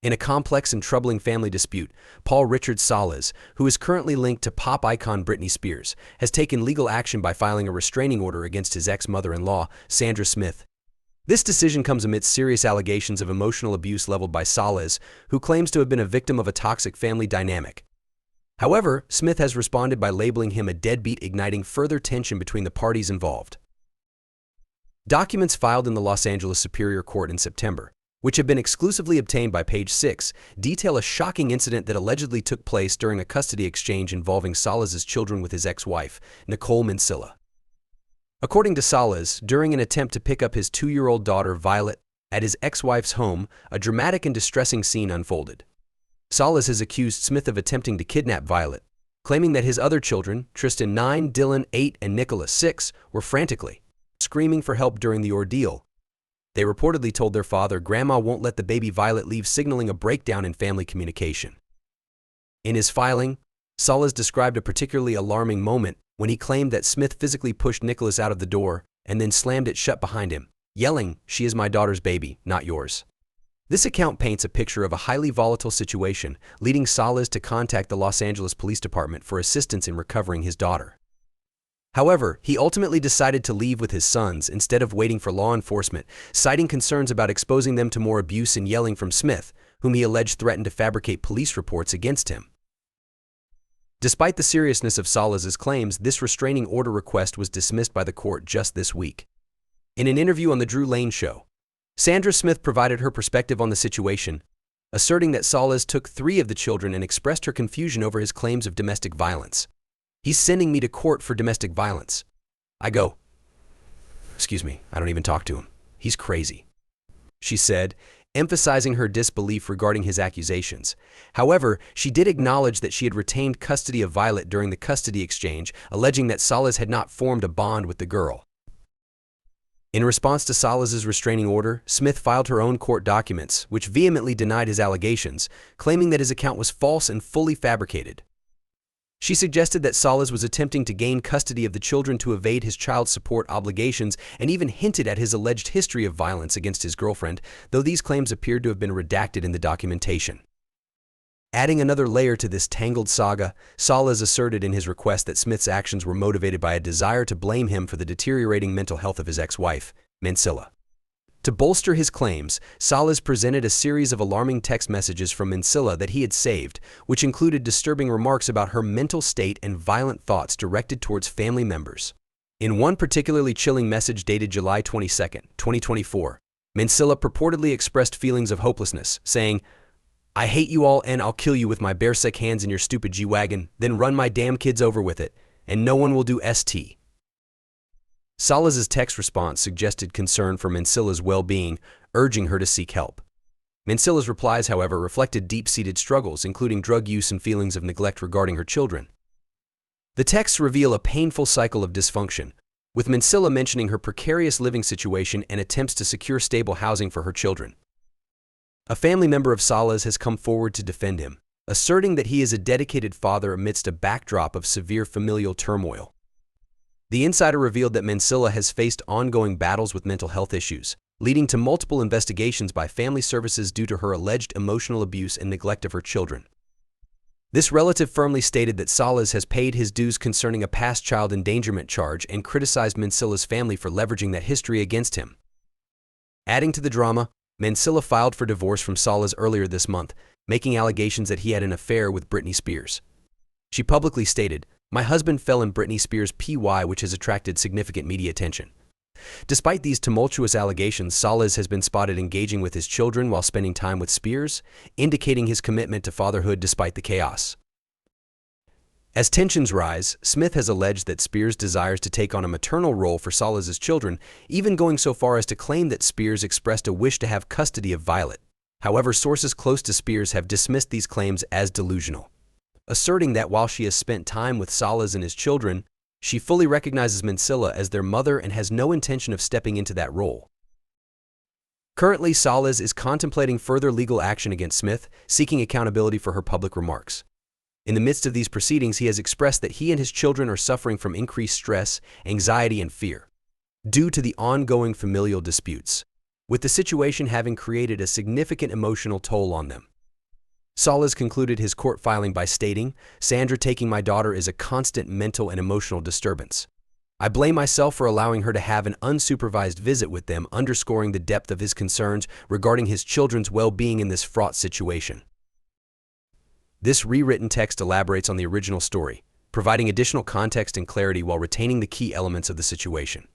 In a complex and troubling family dispute, Richard Soliz, who is currently linked to pop icon Britney Spears, has taken legal action by filing a restraining order against his ex-mother-in-law, Sandra Smith. This decision comes amidst serious allegations of emotional abuse leveled by Soliz, who claims to have been a victim of a toxic family dynamic. However, Smith has responded by labeling him a deadbeat, igniting further tension between the parties involved. Documents filed in the Los Angeles Superior Court in September, which have been exclusively obtained by Page 6, detail a shocking incident that allegedly took place during a custody exchange involving Soliz's children with his ex-wife, Nicole Mancilla. According to Soliz, during an attempt to pick up his 2-year-old daughter, Violet, at his ex-wife's home, a dramatic and distressing scene unfolded. Soliz has accused Smith of attempting to kidnap Violet, claiming that his other children, Tristan 9, Dylan 8, and Nicholas 6, were frantically screaming for help during the ordeal. They reportedly told their father Grandma won't let the baby Violet leave, signaling a breakdown in family communication. In his filing, Soliz described a particularly alarming moment when he claimed that Smith physically pushed Nicholas out of the door and then slammed it shut behind him, yelling, "She is my daughter's baby, not yours." This account paints a picture of a highly volatile situation, leading Soliz to contact the Los Angeles Police Department for assistance in recovering his daughter. However, he ultimately decided to leave with his sons instead of waiting for law enforcement, citing concerns about exposing them to more abuse and yelling from Smith, whom he alleged threatened to fabricate police reports against him. Despite the seriousness of Soliz's claims, this restraining order request was dismissed by the court just this week. In an interview on The Drew Lane Show, Sandra Smith provided her perspective on the situation, asserting that Soliz took 3 of the children and expressed her confusion over his claims of domestic violence. "He's sending me to court for domestic violence. I go, excuse me, I don't even talk to him. He's crazy," she said, emphasizing her disbelief regarding his accusations. However, she did acknowledge that she had retained custody of Violet during the custody exchange, alleging that Soliz had not formed a bond with the girl. In response to Soliz's restraining order, Smith filed her own court documents, which vehemently denied his allegations, claiming that his account was false and fully fabricated. She suggested that Soliz was attempting to gain custody of the children to evade his child support obligations and even hinted at his alleged history of violence against his girlfriend, though these claims appeared to have been redacted in the documentation. Adding another layer to this tangled saga, Soliz asserted in his request that Smith's actions were motivated by a desire to blame him for the deteriorating mental health of his ex-wife, Mancilla. To bolster his claims, Soliz presented a series of alarming text messages from Mancilla that he had saved, which included disturbing remarks about her mental state and violent thoughts directed towards family members. In one particularly chilling message dated July 22, 2024, Mancilla purportedly expressed feelings of hopelessness, saying, "I hate you all and I'll kill you with my bare sick hands in your stupid G-Wagon, then run my damn kids over with it, and no one will do ST." Soliz's text response suggested concern for Mancilla's well-being, urging her to seek help. Mancilla's replies, however, reflected deep-seated struggles, including drug use and feelings of neglect regarding her children. The texts reveal a painful cycle of dysfunction, with Mancilla mentioning her precarious living situation and attempts to secure stable housing for her children. A family member of Soliz has come forward to defend him, asserting that he is a dedicated father amidst a backdrop of severe familial turmoil. The insider revealed that Mancilla has faced ongoing battles with mental health issues, leading to multiple investigations by family services due to her alleged emotional abuse and neglect of her children. This relative firmly stated that Soliz has paid his dues concerning a past child endangerment charge and criticized Mancilla's family for leveraging that history against him. Adding to the drama, Mancilla filed for divorce from Soliz earlier this month, making allegations that he had an affair with Britney Spears. She publicly stated, "My husband fell in Britney Spears' PY, which has attracted significant media attention." Despite these tumultuous allegations, Soliz has been spotted engaging with his children while spending time with Spears, indicating his commitment to fatherhood despite the chaos. As tensions rise, Smith has alleged that Spears desires to take on a maternal role for Soliz's children, even going so far as to claim that Spears expressed a wish to have custody of Violet. However, sources close to Spears have dismissed these claims as delusional, asserting that while she has spent time with Soliz and his children, she fully recognizes Mancilla as their mother and has no intention of stepping into that role. Currently, Soliz is contemplating further legal action against Smith, seeking accountability for her public remarks. In the midst of these proceedings, he has expressed that he and his children are suffering from increased stress, anxiety, and fear due to the ongoing familial disputes. with the situation having created a significant emotional toll on them. Soliz concluded his court filing by stating, "Sandra taking my daughter is a constant mental and emotional disturbance. I blame myself for allowing her to have an unsupervised visit with them, underscoring the depth of his concerns regarding his children's well-being in this fraught situation." This rewritten text elaborates on the original story, providing additional context and clarity while retaining the key elements of the situation.